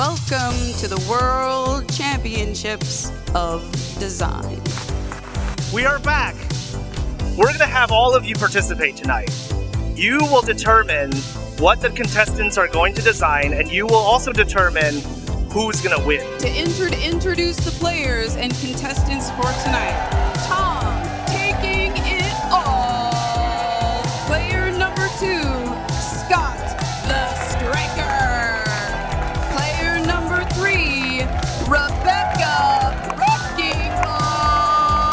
Welcome to the World Championships of Design. We are back. We're going to have all of you participate tonight. You will determine what the contestants are going to design, and you will also determine who's going to win. To introduce the players and contestants for tonight, Tom, taking it all. Player number 2, Scott, the striker. Player number 3, Rebecca, wrecking ball.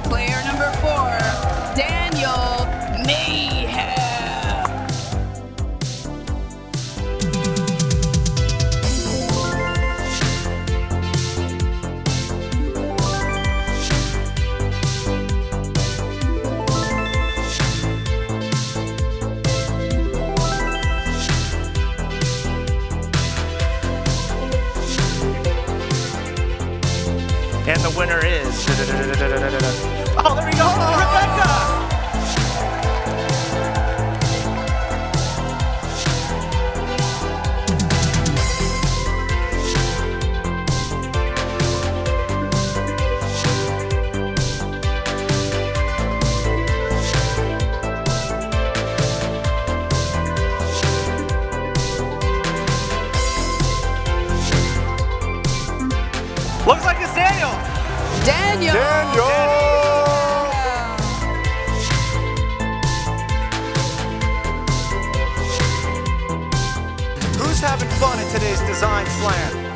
Player number 4, Daniel, mayhem. And the winner is... Oh, there we go! Rebecca! Looks like it's Daniel! Daniel! Who's having fun in today's Design Slam?